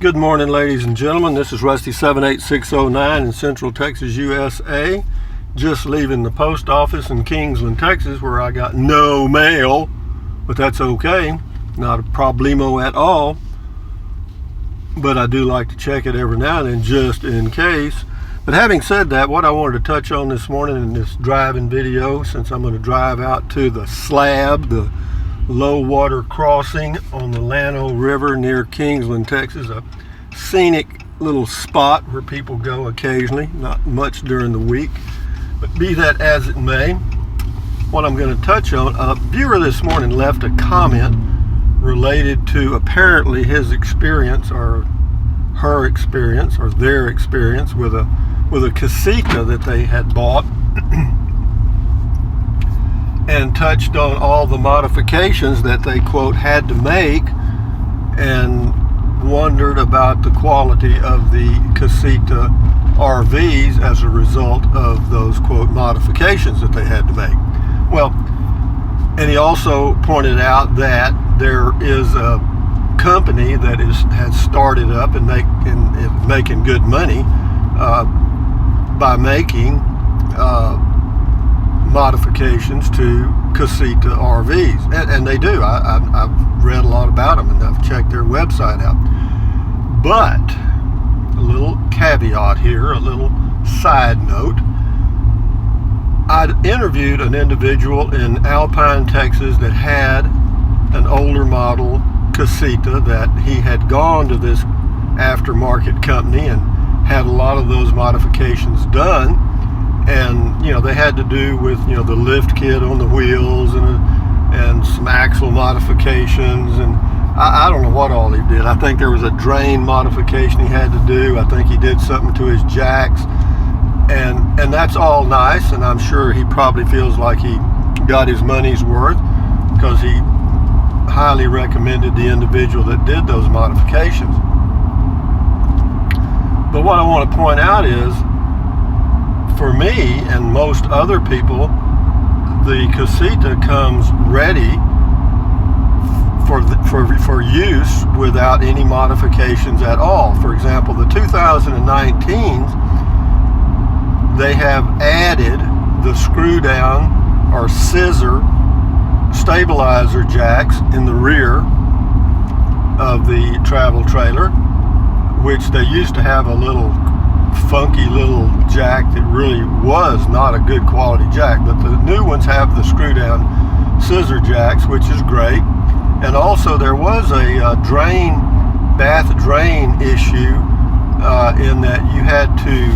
Good morning, ladies and gentlemen. This is Rusty 78609 in Central Texas, USA. Just leaving the post office in Kingsland, Texas, where I got no mail, but that's okay. Not a problemo at all. But I do like to check it every now and then just in case. But having said that, what I wanted to touch on this morning in this driving video, since I'm going to drive out to the Slab, the low water crossing on the Llano River near Kingsland, Texas, a scenic little spot where people go occasionally, not much during the week, but be that as it may, what I'm going to touch on, a viewer this morning left a comment related to apparently his experience or her experience or their experience with a Casita that they had bought and touched on all the modifications that they, quote, had to make, and wondered about the quality of the Casita RVs as a result of those, quote, modifications that they had to make. Well, and he also pointed out that there is a company that has started up and is making good money by making modifications to Casita RVs, and they do. I've read a lot about them and I've checked their website out. But a little caveat here, a little side note. I interviewed an individual in Alpine, Texas that had an older model Casita that he had gone to this aftermarket company and had a lot of those modifications done. And they had to do with the lift kit on the wheels and some axle modifications, and I don't know what all he did. I think there was a drain modification he had to do. I think he did something to his jacks, and that's all nice, and I'm sure he probably feels like he got his money's worth, because he highly recommended the individual that did those modifications. But what I want to point out is, for me and most other people, the Casita comes ready for use without any modifications at all. For example, the 2019s, they have added the screw down or scissor stabilizer jacks in the rear of the travel trailer, which they used to have a little funky little jack that really was not a good quality jack, but the new ones have the screw down scissor jacks, which is great. And also there was a bath drain issue in that you had to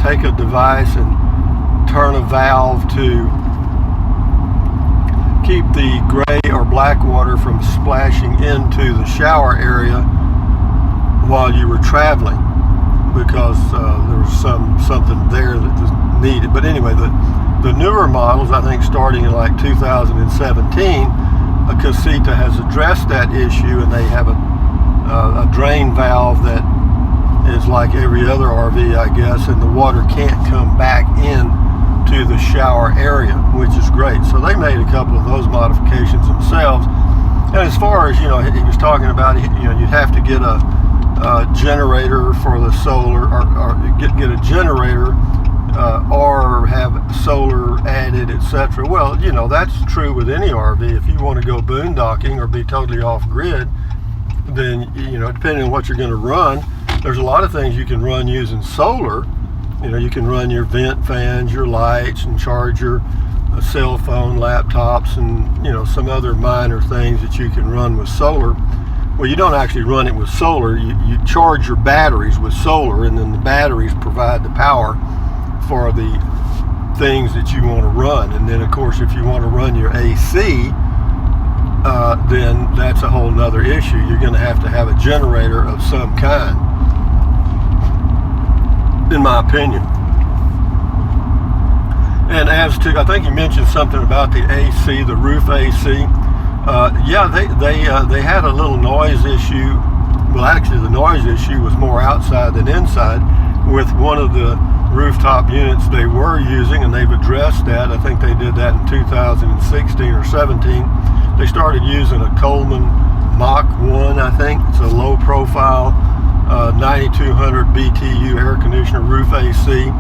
take a device and turn a valve to keep the gray or black water from splashing into the shower area while you were traveling, because there was something there that was needed. But anyway, the newer models, I think starting in like 2017, a Casita has addressed that issue, and they have a drain valve that is like every other RV, I guess, and the water can't come back in to the shower area, which is great. So they made a couple of those modifications themselves. And as far as, he was talking about, you'd have to get a generator for the solar, or get a generator or have solar added, etc. Well, that's true with any RV. If you want to go boondocking or be totally off grid, then depending on what you're going to run, there's a lot of things you can run using solar. You can run your vent fans, your lights, and charge your cell phone, laptops, and some other minor things that you can run with solar. Well, you don't actually run it with solar. You charge your batteries with solar, and then the batteries provide the power for the things that you want to run. And then, of course, if you want to run your AC, then that's a whole nother issue. You're going to have a generator of some kind, in my opinion. And as to, I think you mentioned something about the AC, the roof AC. Yeah, they had a little noise issue. Well, actually, the noise issue was more outside than inside with one of the rooftop units they were using, and they've addressed that. I think they did that in 2016 or 17. They started using a Coleman Mach 1 I think. It's a low profile 9200 BTU air conditioner roof AC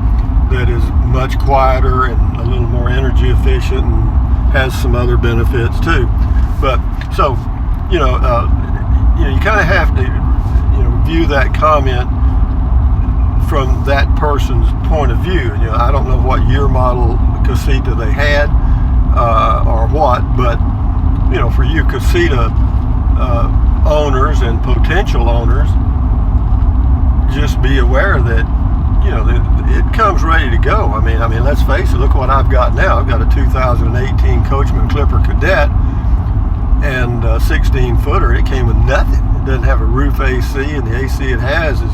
that is much quieter and a little more energy efficient and has some other benefits too. But so, you kind of have to, view that comment from that person's point of view. I don't know what year model Casita they had or what, but for you Casita owners and potential owners, just be aware that it comes ready to go. I mean, let's face it. Look what I've got now. I've got a 2018 Coachman Clipper Cadet and a 16-footer. It came with nothing. It doesn't have a roof AC, and the AC it has is,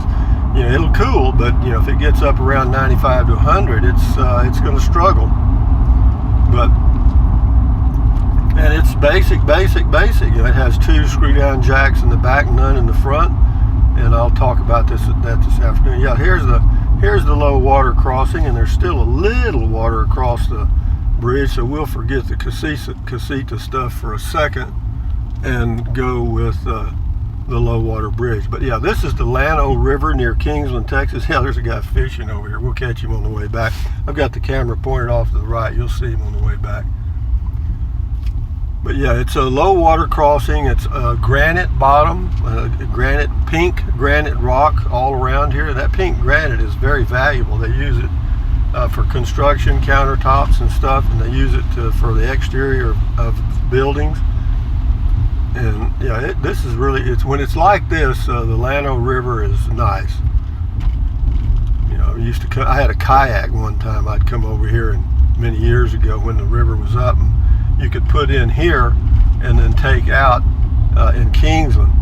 it'll cool, but if it gets up around 95 to 100, it's going to struggle. And it's basic. It has 2 screw-down jacks in the back, none in the front. And I'll talk about this afternoon. Yeah, here's the low water crossing, and there's still a little water across the bridge, so we'll forget the Casita stuff for a second and go with the low water bridge. But yeah, this is the Llano River near Kingsland, Texas. Yeah, there's a guy fishing over here. We'll catch him on the way back. I've got the camera pointed off to the right. You'll see him on the way back. But yeah, it's a low water crossing. It's a granite bottom, pink granite rock all around here. That pink granite is very valuable. They use it for construction, countertops and stuff, and they use it for the exterior of buildings. And yeah, this is really, when it's like this, the Llano River is nice. I had a kayak one time. I'd come over here many years ago when the river was up, and you could put in here and then take out in Kingsland.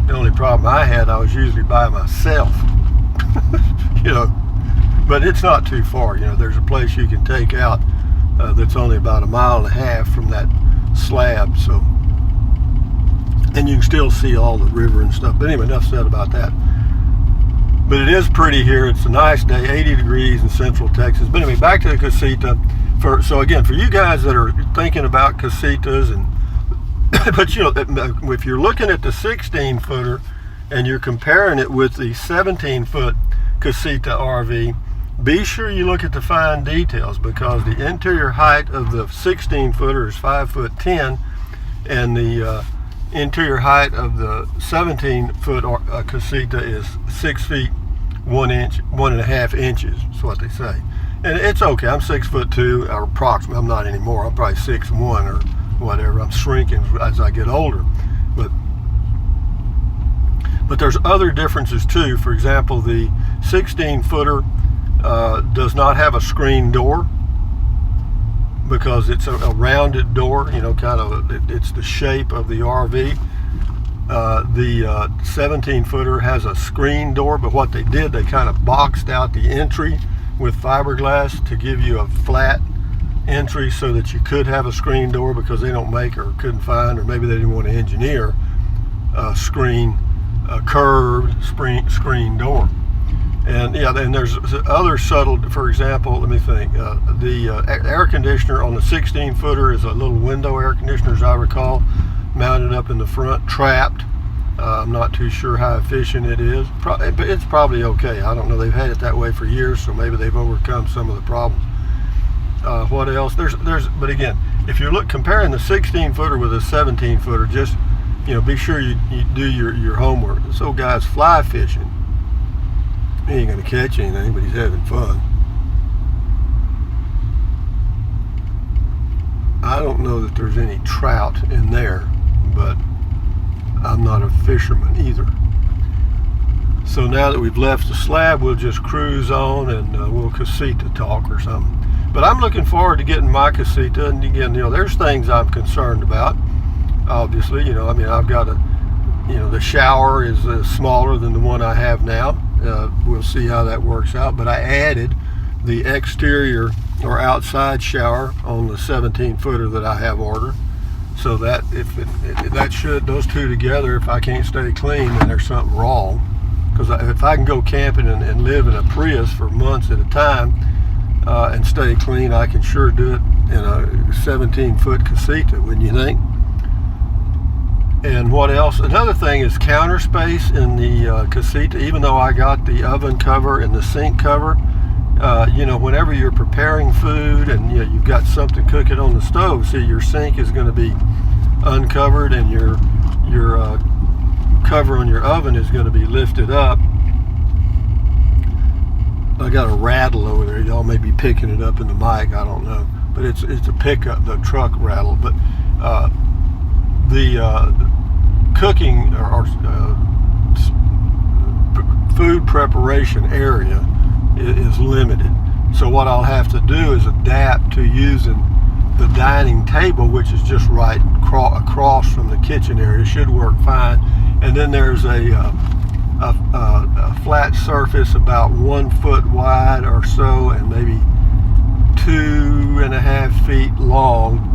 The only problem I had, I was usually by myself. But it's not too far. There's a place you can take out that's only about 1.5 miles from that slab. So, and you can still see all the river and stuff. But anyway, enough said about that. But it is pretty here. It's a nice day, 80 degrees in central Texas. But anyway, back to the Casita. So again, for you guys that are thinking about Casitas, but if you're looking at the 16-footer and you're comparing it with the 17-foot Casita RV, be sure you look at the fine details, because the interior height of the 16-footer is 5'10", and the interior height of the 17-foot Casita is 6 feet 1.5 inches. That's what they say. And it's okay. I'm 6'2", or approximately. I'm not anymore. I'm probably 6'1" or whatever. I'm shrinking as I get older. But there's other differences too. For example, the 16-footer does not have a screen door, because it's a rounded door. It's the shape of the RV. The 17-footer has a screen door, but what they did, they kind of boxed out the entry with fiberglass to give you a flat entry so that you could have a screen door, because they don't make, or couldn't find, or maybe they didn't want to engineer a curved screen door. And yeah, and there's other subtle, for example, let me think, the air conditioner on the 16-footer is a little window air conditioner, as I recall, mounted up in the front, trapped. I'm not too sure how efficient it is, but it's probably okay. I don't know. They've had it that way for years, so maybe they've overcome some of the problems. What else? But again, if you're comparing the 16-footer with a 17-footer, just be sure you do your homework. This old guy's fly fishing. He ain't gonna catch anything, but he's having fun. I don't know that there's any trout in there, but I'm not a fisherman either. So now that we've left the slab, we'll just cruise on, and we'll Casita talk or something. But I'm looking forward to getting my Casita, and again, there's things I'm concerned about. Obviously, I've got the shower is smaller than the one I have now. We'll see how that works out. But I added the exterior or outside shower on the 17-footer that I have ordered. So that those two together, if I can't stay clean, then there's something wrong. Because if I can go camping and live in a Prius for months at a time and stay clean, I can sure do it in a 17-foot Casita, wouldn't you think? And what else? Another thing is counter space in the Casita. Even though I got the oven cover and the sink cover, whenever you're preparing food and you've got something cooking on the stove, see, your sink is going to be uncovered and your cover on your oven is going to be lifted up. I got a rattle over there. Y'all may be picking it up in the mic. I don't know, but it's a pickup, the truck rattle. But the cooking or food preparation area is limited. So what I'll have to do is adapt to using the dining table, which is just right across from the kitchen area. Should work fine. And then there's a flat surface about 1 foot wide or so, and maybe 2.5 feet long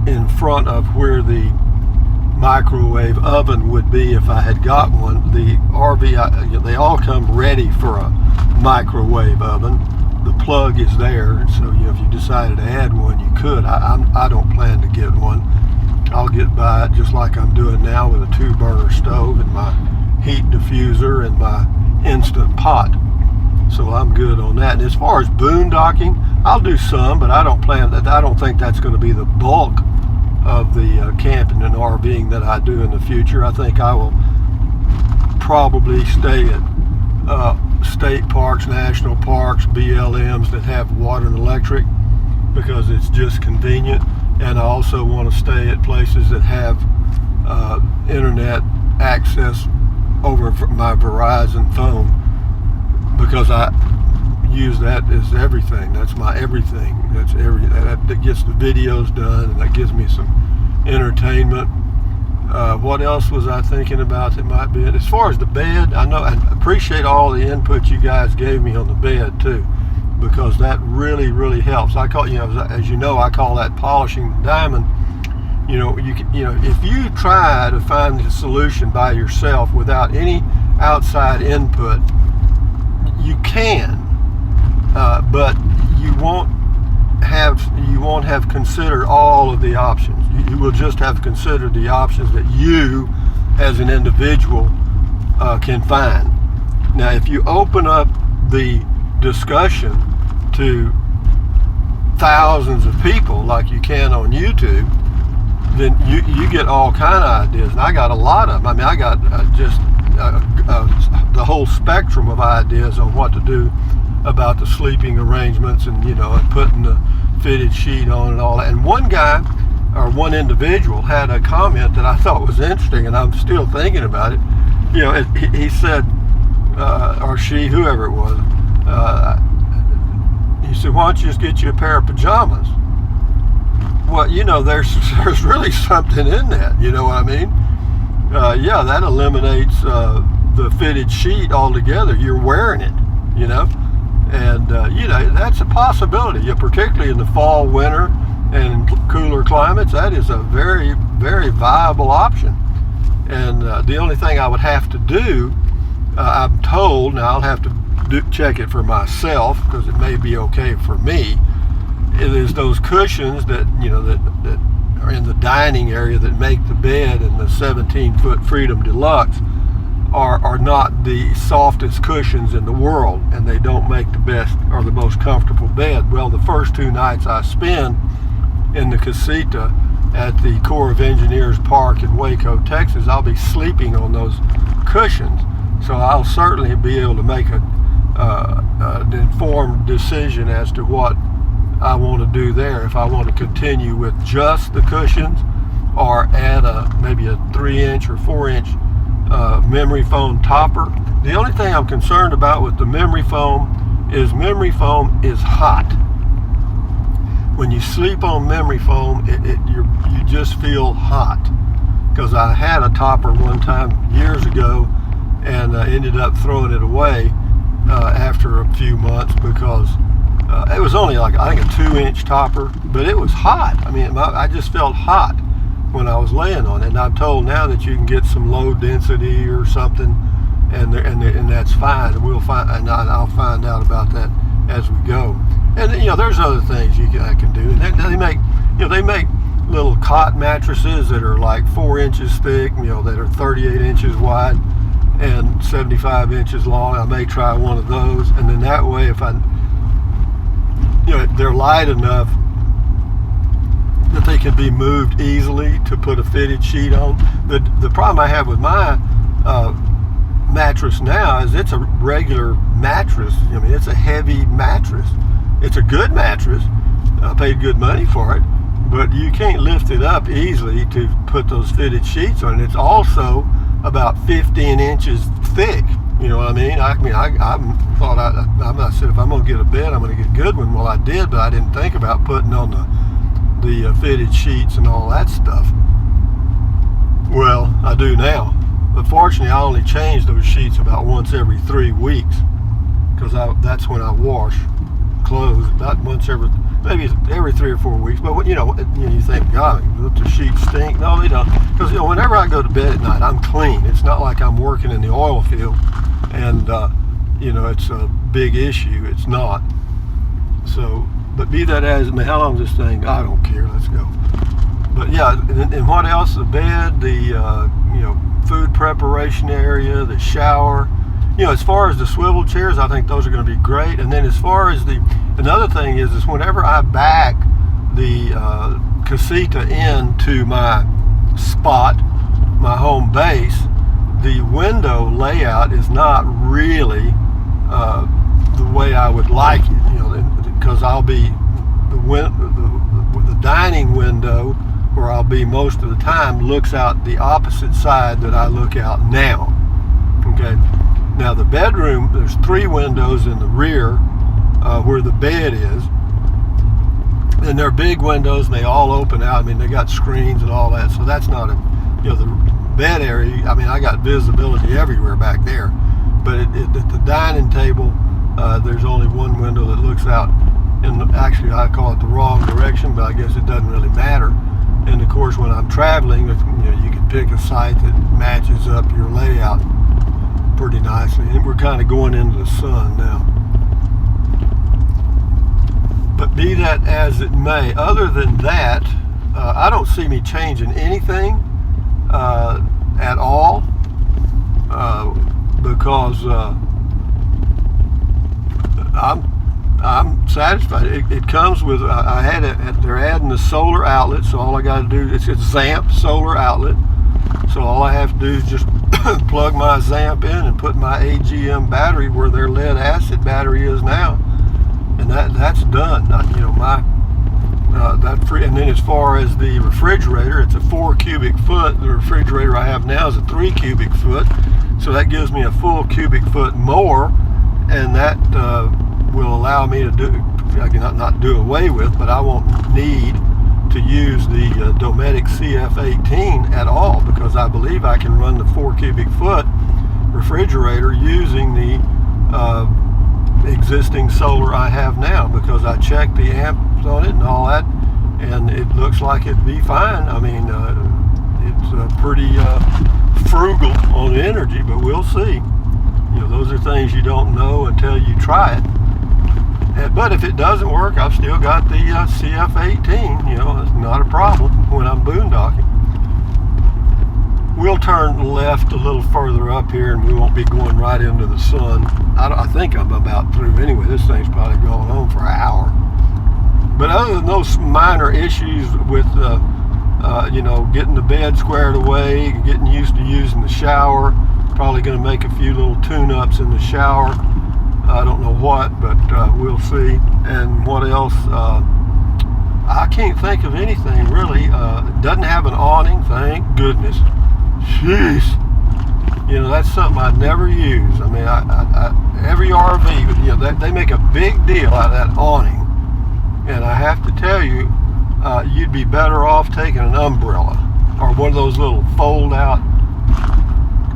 in front of where the microwave oven would be if I had got one. The RV, they all come ready for a microwave oven. The plug is there, so if you decided to add one, you could. I don't plan to get one. I'll get by it just like I'm doing now with a 2-burner stove and my heat diffuser and my instant pot. So I'm good on that. And as far as boondocking, I'll do some, but I don't think that's going to be the bulk of the camping and RVing that I do in the future. I think I will probably stay at state parks, national parks, BLMs that have water and electric, because it's just convenient. And I also want to stay at places that have internet access over my Verizon phone, because I use that as everything. That's my everything. That gets the videos done, and that gives me some entertainment. What else was I thinking about that might be it? As far as the bed, I appreciate all the input you guys gave me on the bed too, because that really, really helps. I call, as you know, I call that polishing the diamond. If you try to find the solution by yourself without any outside input, you can, but you won't have considered all of the options. You will just have considered the options that you, as an individual, can find. Now, if you open up the discussion to thousands of people like you can on YouTube, then you get all kind of ideas, and I got a lot of them. I mean, I got the whole spectrum of ideas on what to do about the sleeping arrangements, and and putting the fitted sheet on and all that. And one guy, or one individual, had a comment that I thought was interesting, and I'm still thinking about it. He said, or she, whoever it was, he said, "Why don't you just get you a pair of pajamas?" Well, there's really something in that. You know what I mean? Yeah, that eliminates the fitted sheet altogether. You're wearing it, and that's a possibility. Particularly in the fall, winter, and cooler climates, that is a very, very viable option. And the only thing I would have to do, I'm told, now I'll have to check it for myself because it may be okay for me, it is those cushions that that are in the dining area that make the bed in the 17-foot Freedom Deluxe are not the softest cushions in the world, and they don't make the best or the most comfortable bed. Well, the first 2 nights I spend in the Casita at the Corps of Engineers Park in Waco, Texas, I'll be sleeping on those cushions. So I'll certainly be able to make an informed decision as to what I want to do there. If I want to continue with just the cushions, or add maybe a 3-inch or 4-inch memory foam topper. The only thing I'm concerned about with the memory foam is hot. When you sleep on memory foam, you just feel hot. Because I had a topper one time years ago, and ended up throwing it away after a few months, because it was only like, I think, a 2-inch topper, but it was hot. I mean, I just felt hot when I was laying on it. And I'm told now that you can get some low density or something, and that's fine. And I'll find out about that as we go. And there's other things I can do. And they make little cot mattresses that are like 4 inches thick, that are 38 inches wide and 75 inches long. I may try one of those, and then that way, if they're light enough that they can be moved easily to put a fitted sheet on. The problem I have with my mattress now is it's a regular mattress. It's a heavy mattress. It's a good mattress. I paid good money for it, but you can't lift it up easily to put those fitted sheets on. It's also about 15 inches thick. You know what I mean? I said, if I'm going to get a bed, I'm going to get a good one. Well, I did, but I didn't think about putting on the fitted sheets and all that stuff. Well, I do now. But fortunately, I only change those sheets about once every 3 weeks, because that's when I wash clothes. Not once maybe every 3 or 4 weeks. But you think, God, the sheets stink. No, they don't. Because whenever I go to bed at night, I'm clean. It's not like I'm working in the oil field, and it's a big issue. It's not. So, but be that as it may, how long is this thing? I don't care. Let's go. But yeah, and what else? The bed, the food preparation area, the shower. As far as the swivel chairs, I think those are going to be great. And then as far as another thing is whenever I back the Casita into my spot, my home base, the window layout is not really the way I would like it. Because I'll be the dining window, where I'll be most of the time, looks out the opposite side that I look out now. Okay. Now the bedroom, there's 3 windows in the rear where the bed is, and they're big windows, and they all open out. They got screens and all that, so that's not the bed area. I got visibility everywhere back there, but at the dining table, there's only one window that looks out. Actually, I call it the wrong direction, but I guess it doesn't really matter. And of course, when I'm traveling, you can pick a site that matches up your layout pretty nicely. And we're kind of going into the sun now. But be that as it may, other than that, I don't see me changing anything at all, because I'm satisfied. It comes with they're adding the solar outlet, so all I got to do, it's a ZAMP solar outlet, so all I have to do is just plug my ZAMP in and put my AGM battery where their lead acid battery is now, and that's done. And then as far as the refrigerator, it's a 4 cubic foot. The refrigerator I have now is a 3 cubic foot, so that gives me a full cubic foot more, and that will allow me to do, I can not do away with, but I won't need to use the Dometic CF18 at all, because I believe I can run the 4 cubic foot refrigerator using the existing solar I have now, because I checked the amps on it and all that, and it looks like it'd be fine. It's pretty frugal on energy, but we'll see. Those are things you don't know until you try it. But if it doesn't work, I've still got the CF18. It's not a problem when I'm boondocking. We'll turn left a little further up here, and we won't be going right into the sun. I think I'm about through anyway. This thing's probably going on for an hour. But other than those minor issues with getting the bed squared away, getting used to using the shower, probably going to make a few little tune-ups in the shower. I don't know what, but we'll see. And what else? I can't think of anything really. It doesn't have an awning, thank goodness. Jeez. That's something I never use. Every RV, they make a big deal out of that awning. And I have to tell you, you'd be better off taking an umbrella or one of those little fold-out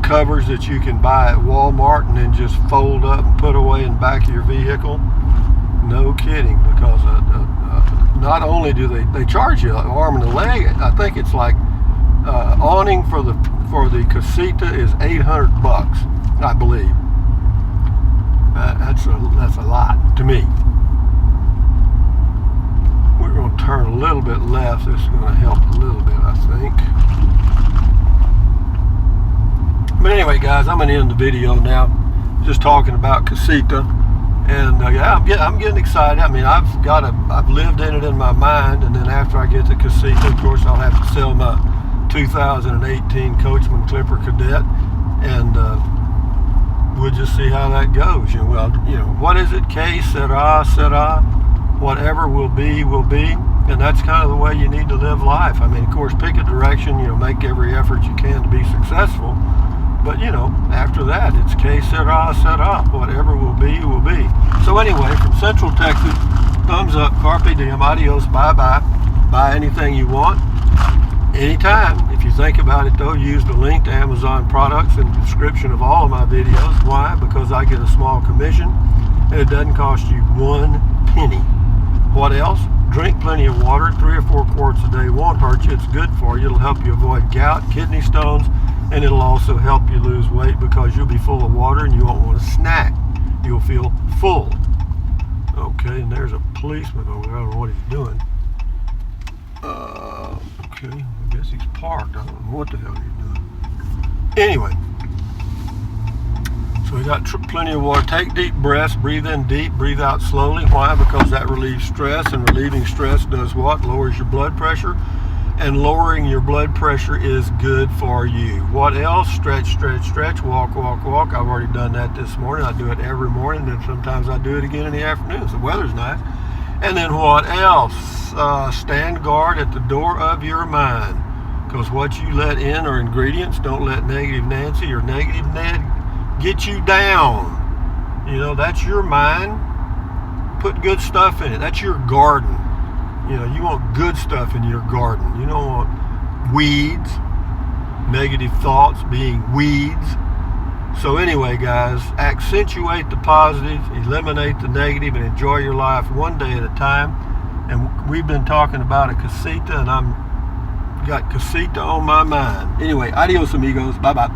covers that you can buy at Walmart and then just fold up and put away in the back of your vehicle. No kidding, because not only do they charge you an arm and a leg, I think it's like awning for the Casita is $800, I believe. That's a lot to me. We're going to turn a little bit left. This is going to help a little bit, I think. But anyway, guys, I'm going to end the video now, just talking about Casita. And yeah, I'm getting excited. I mean, I've lived in it in my mind, and then after I get to Casita, of course, I'll have to sell my 2018 Coachman Clipper Cadet, and we'll just see how that goes. Well, what is it? Que sera, whatever will be, and that's kind of the way you need to live life. I mean, of course, pick a direction, make every effort you can to be successful, but after that, it's que sera, whatever will be, will be. So anyway, from Central Texas, thumbs up, carpe diem, adios, bye-bye, buy anything you want, anytime. If you think about it though, use the link to Amazon products in the description of all of my videos. Why? Because I get a small commission, and it doesn't cost you 1 penny. What else? Drink plenty of water. 3 or 4 quarts a day won't hurt you. It's good for you. It'll help you avoid gout, kidney stones, and it'll also help you lose weight because you'll be full of water and you won't want to snack. You'll feel full. Okay, and there's a policeman over there. I don't know what he's doing. Okay, I guess he's parked. I don't know what the hell he's doing. Anyway, so we got plenty of water. Take deep breaths. Breathe in deep, breathe out slowly. Why? Because that relieves stress, and relieving stress does what? Lowers your blood pressure, and lowering your blood pressure is good for you. What else? Stretch, stretch, stretch. Walk, walk, walk. I've already done that this morning. I do it every morning, and sometimes I do it again in the afternoon. The weather's nice. And then what else? Stand guard at the door of your mind, because what you let in are ingredients. Don't let negative Nancy or negative Ned get you down. That's your mind. Put good stuff in it. That's your garden. You want good stuff in your garden. You don't want weeds, negative thoughts being weeds. So anyway, guys, accentuate the positive, eliminate the negative, and enjoy your life one day at a time. And we've been talking about a Casita, and got Casita on my mind. Anyway, adios amigos. Bye-bye.